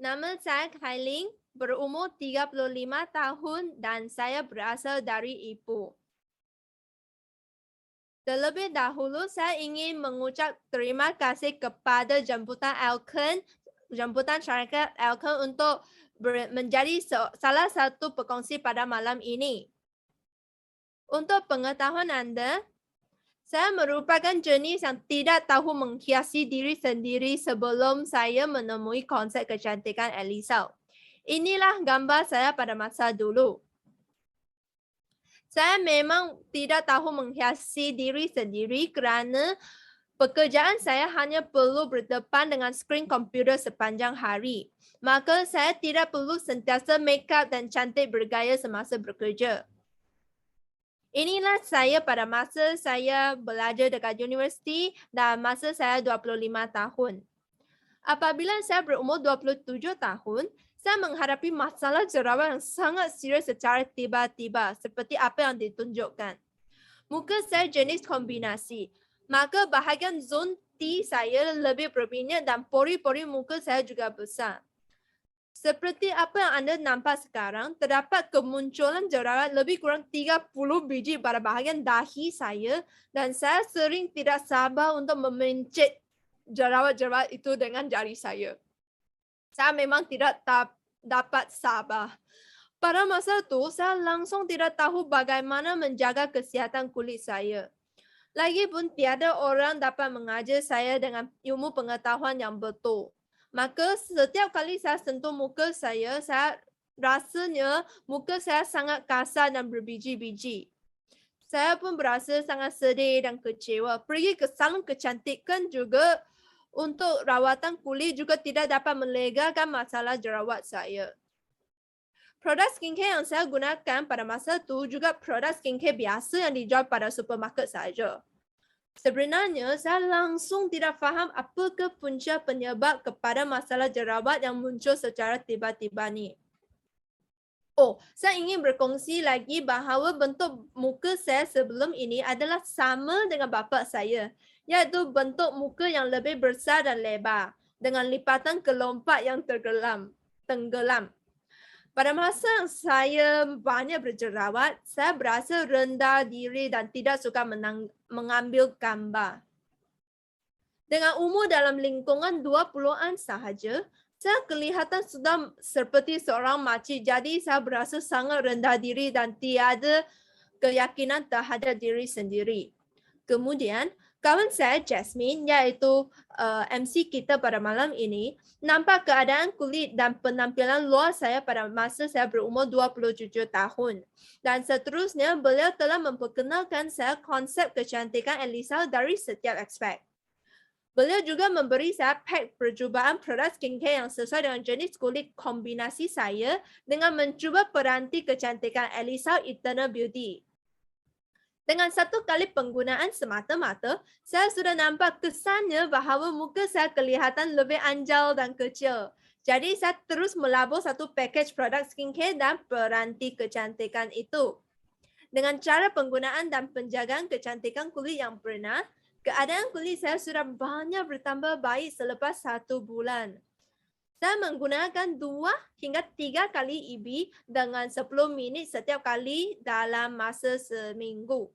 Nama saya Kailing, berumur 35 tahun dan saya berasal dari Ipoh. Terlebih dahulu, saya ingin mengucap terima kasih kepada jemputan syarikat Elkon untuk menjadi salah satu pekongsi pada malam ini. Untuk pengetahuan anda, saya merupakan jenis yang tidak tahu menghiasi diri sendiri sebelum saya menemui konsep kecantikan Elisau. Inilah gambar saya pada masa dulu. Saya memang tidak tahu menghiasi diri sendiri kerana pekerjaan saya hanya perlu berdepan dengan skrin komputer sepanjang hari. Maka saya tidak perlu sentiasa make up dan cantik bergaya semasa bekerja. Inilah saya pada masa saya belajar dekat universiti dan masa saya 25 tahun. Apabila saya berumur 27 tahun, saya menghadapi masalah jerawat yang sangat serius secara tiba-tiba seperti apa yang ditunjukkan. Muka saya jenis kombinasi, maka bahagian zon T saya lebih berminyak dan pori-pori muka saya juga besar. Seperti apa yang anda nampak sekarang, terdapat kemunculan jerawat lebih kurang 30 biji pada bahagian dahi saya dan saya sering tidak sabar untuk memencet jerawat-jerawat itu dengan jari saya. Saya memang tidak dapat sabar. Pada masa itu, saya langsung tidak tahu bagaimana menjaga kesihatan kulit saya. Lagipun tiada orang dapat mengajar saya dengan ilmu pengetahuan yang betul. Maka setiap kali saya sentuh muka saya rasanya muka saya sangat kasar dan berbiji-biji. Saya pun berasa sangat sedih dan kecewa. Pergi ke salon kecantikan juga untuk rawatan kulit juga tidak dapat melegakan masalah jerawat saya. Produk skincare yang saya gunakan pada masa itu juga produk skincare biasa yang dijual pada supermarket saja. Sebenarnya, saya langsung tidak faham apakah punca penyebab kepada masalah jerawat yang muncul secara tiba-tiba ni. Oh, saya ingin berkongsi lagi bahawa bentuk muka saya sebelum ini adalah sama dengan bapa saya, iaitu bentuk muka yang lebih besar dan lebar dengan lipatan kelompak yang tenggelam. Pada masa saya banyak berjerawat, saya berasa rendah diri dan tidak suka mengambil gambar. Dengan umur dalam lingkungan 20-an sahaja, saya kelihatan sudah seperti seorang makcik, jadi saya berasa sangat rendah diri dan tiada keyakinan terhadap diri sendiri. Kemudian, kawan saya Jasmine iaitu MC kita pada malam ini nampak keadaan kulit dan penampilan luar saya pada masa saya berumur 27 tahun. Dan seterusnya, beliau telah memperkenalkan saya konsep kecantikan Elisa dari setiap aspek. Beliau juga memberi saya pack percubaan produk skincare yang sesuai dengan jenis kulit kombinasi saya dengan mencuba peranti kecantikan Elisa Eternal Beauty. Dengan satu kali penggunaan semata-mata, saya sudah nampak kesannya bahawa muka saya kelihatan lebih anjal dan kecil. Jadi saya terus melabur satu pakej produk skincare dan peranti kecantikan itu. Dengan cara penggunaan dan penjagaan kecantikan kulit yang benar, keadaan kulit saya sudah banyak bertambah baik selepas 1 bulan. Saya menggunakan 2 hingga 3 kali EB dengan 10 minit setiap kali dalam masa seminggu.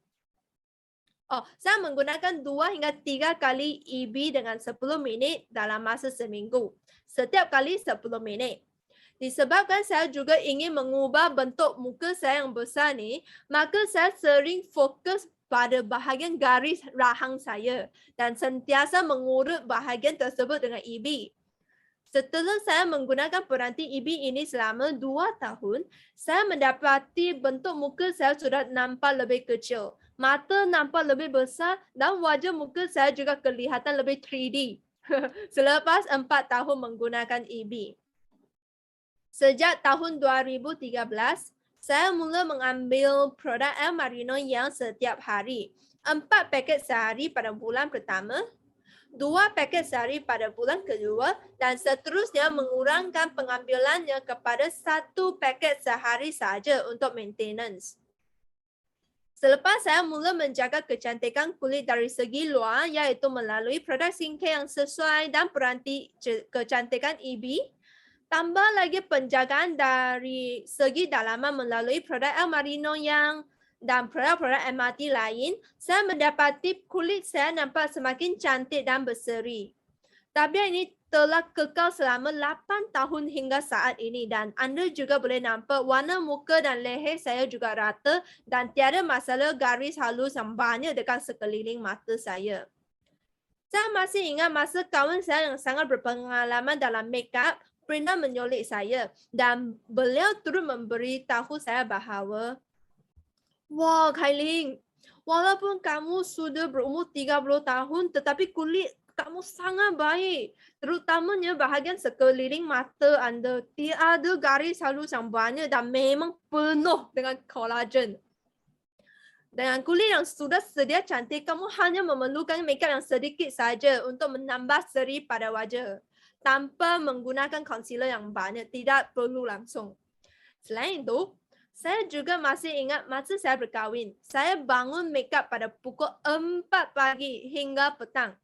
Saya menggunakan 2 hingga 3 kali EB dengan 10 minit dalam masa seminggu. Setiap kali 10 minit. Disebabkan saya juga ingin mengubah bentuk muka saya yang besar ni, maka saya sering fokus pada bahagian garis rahang saya dan sentiasa mengurut bahagian tersebut dengan EB. Setelah saya menggunakan peranti EB ini selama 2 tahun, saya mendapati bentuk muka saya sudah nampak lebih kecil. Mata nampak lebih besar dan wajah muka saya juga kelihatan lebih 3D selepas 4 tahun menggunakan EB. Sejak tahun 2013, saya mula mengambil produk El Marino yang setiap hari. 4 paket sehari pada bulan pertama, 2 paket sehari pada bulan kedua dan seterusnya mengurangkan pengambilannya kepada 1 paket sehari saja untuk maintenance. Selepas saya mula menjaga kecantikan kulit dari segi luar iaitu melalui produk skincare yang sesuai dan peranti kecantikan EB, Tambah lagi penjagaan dari segi dalaman melalui produk El Marino yang dan produk-produk MRT lain, saya mendapati kulit saya nampak semakin cantik dan berseri. Tabiat ini telah kekal selama 8 tahun hingga saat ini dan anda juga boleh nampak warna muka dan leher saya juga rata dan tiada masalah garis halus yang banyak dekat sekeliling mata saya. Saya masih ingat masa kawan saya yang sangat berpengalaman dalam makeup pernah menyulik saya dan beliau turut memberitahu saya bahawa, "Wah, Kailing, walaupun kamu sudah berumur 30 tahun tetapi kulit kamu sangat baik. Terutamanya bahagian sekeliling mata anda tiada garis halus yang banyak dan memang penuh dengan kolagen. Dengan kulit yang sudah sedia cantik, kamu hanya memerlukan makeup yang sedikit saja untuk menambah seri pada wajah. Tanpa menggunakan concealer yang banyak, tidak perlu langsung." Selain itu, saya juga masih ingat masa saya berkahwin. Saya bangun makeup pada pukul 4 pagi hingga petang.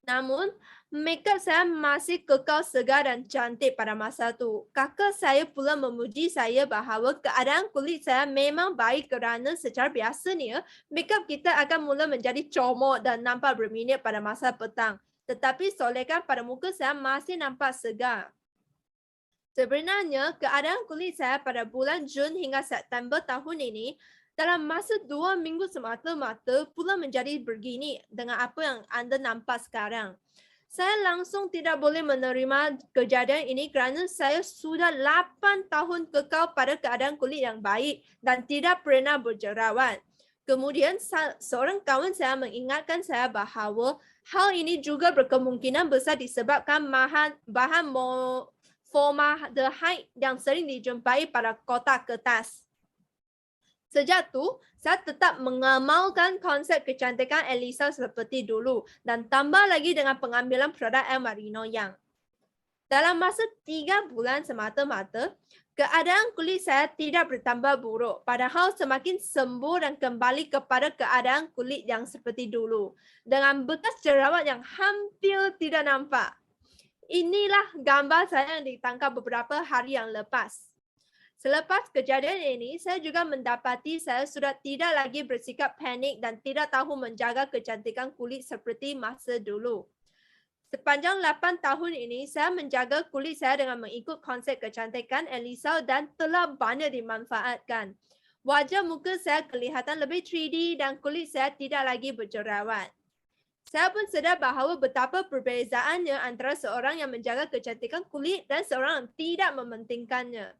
Namun, makeup saya masih kekal segar dan cantik pada masa itu. Kakak saya pula memuji saya bahawa keadaan kulit saya memang baik kerana secara biasanya, makeup kita akan mula menjadi comot dan nampak berminyak pada masa petang. Tetapi solekan pada muka saya masih nampak segar. Sebenarnya, keadaan kulit saya pada bulan Jun hingga September tahun ini dalam masa 2 minggu semata-mata pula menjadi begini dengan apa yang anda nampak sekarang. Saya langsung tidak boleh menerima kejadian ini kerana saya sudah 8 tahun kekal pada keadaan kulit yang baik dan tidak pernah berjerawat. Kemudian, seorang kawan saya mengingatkan saya bahawa hal ini juga berkemungkinan besar disebabkan bahan formaldehyde yang sering dijumpai pada kotak kertas. Sejak itu, saya tetap mengamalkan konsep kecantikan Elisa seperti dulu dan tambah lagi dengan pengambilan produk El Marino yang dalam masa 3 bulan semata-mata, keadaan kulit saya tidak bertambah buruk. Padahal semakin sembuh dan kembali kepada keadaan kulit yang seperti dulu. Dengan bekas jerawat yang hampir tidak nampak. Inilah gambar saya yang ditangkap beberapa hari yang lepas. Selepas kejadian ini, saya juga mendapati saya sudah tidak lagi bersikap panik dan tidak tahu menjaga kecantikan kulit seperti masa dulu. Sepanjang 8 tahun ini, saya menjaga kulit saya dengan mengikut konsep kecantikan Elisa dan telah banyak dimanfaatkan. Wajah muka saya kelihatan lebih 3D dan kulit saya tidak lagi berjerawat. Saya pun sedar bahawa betapa perbezaannya antara seorang yang menjaga kecantikan kulit dan seorang yang tidak mementingkannya.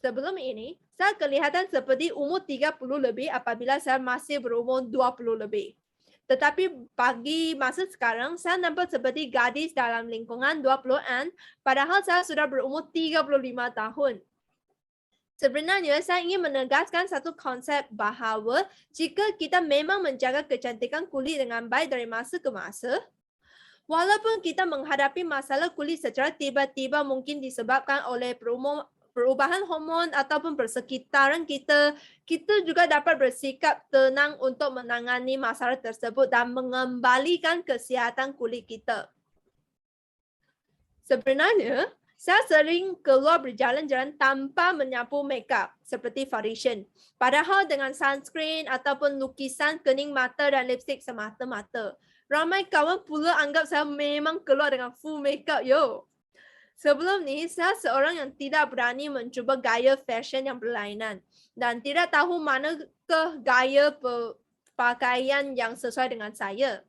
Sebelum ini, saya kelihatan seperti umur 30 lebih apabila saya masih berumur 20 lebih. Tetapi bagi masa sekarang, saya nampak seperti gadis dalam lingkungan 20-an, padahal saya sudah berumur 35 tahun. Sebenarnya, saya ingin menegaskan satu konsep bahawa jika kita memang menjaga kecantikan kulit dengan baik dari masa ke masa, walaupun kita menghadapi masalah kulit secara tiba-tiba mungkin disebabkan oleh perubahan hormon ataupun persekitaran kita, kita juga dapat bersikap tenang untuk menangani masalah tersebut dan mengembalikan kesihatan kulit kita. Sebenarnya, saya sering keluar berjalan-jalan tanpa menyapu makeup seperti foundation. Padahal dengan sunscreen ataupun lukisan kening mata dan lipstick semata-mata. Ramai kawan pula anggap saya memang keluar dengan full makeup, yo. Sebelum ni, saya seorang yang tidak berani mencuba gaya fashion yang berlainan dan tidak tahu manakah gaya pakaian yang sesuai dengan saya.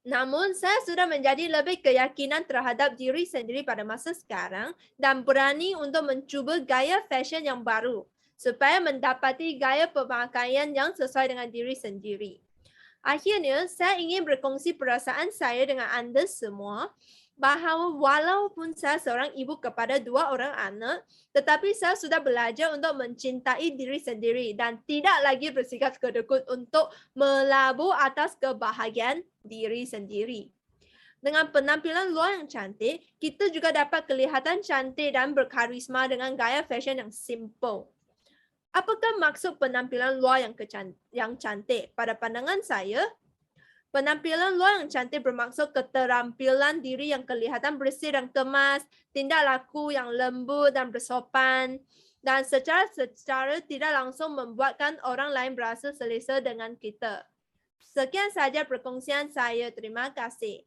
Namun, saya sudah menjadi lebih keyakinan terhadap diri sendiri pada masa sekarang dan berani untuk mencuba gaya fashion yang baru supaya mendapati gaya pemakaian yang sesuai dengan diri sendiri. Akhirnya, saya ingin berkongsi perasaan saya dengan anda semua bahawa walaupun saya seorang ibu kepada 2 orang anak, tetapi saya sudah belajar untuk mencintai diri sendiri dan tidak lagi bersikap kedekut untuk melabur atas kebahagiaan diri sendiri. Dengan penampilan luar yang cantik, kita juga dapat kelihatan cantik dan berkarisma dengan gaya fashion yang simple. Apakah maksud penampilan luar yang cantik? Pada pandangan saya, Penampilan luar yang cantik bermaksud keterampilan diri yang kelihatan bersih dan kemas, tindak laku yang lembut dan bersopan, dan secara tidak langsung membuatkan orang lain berasa selesa dengan kita. Sekian saja perkongsian saya. Terima kasih.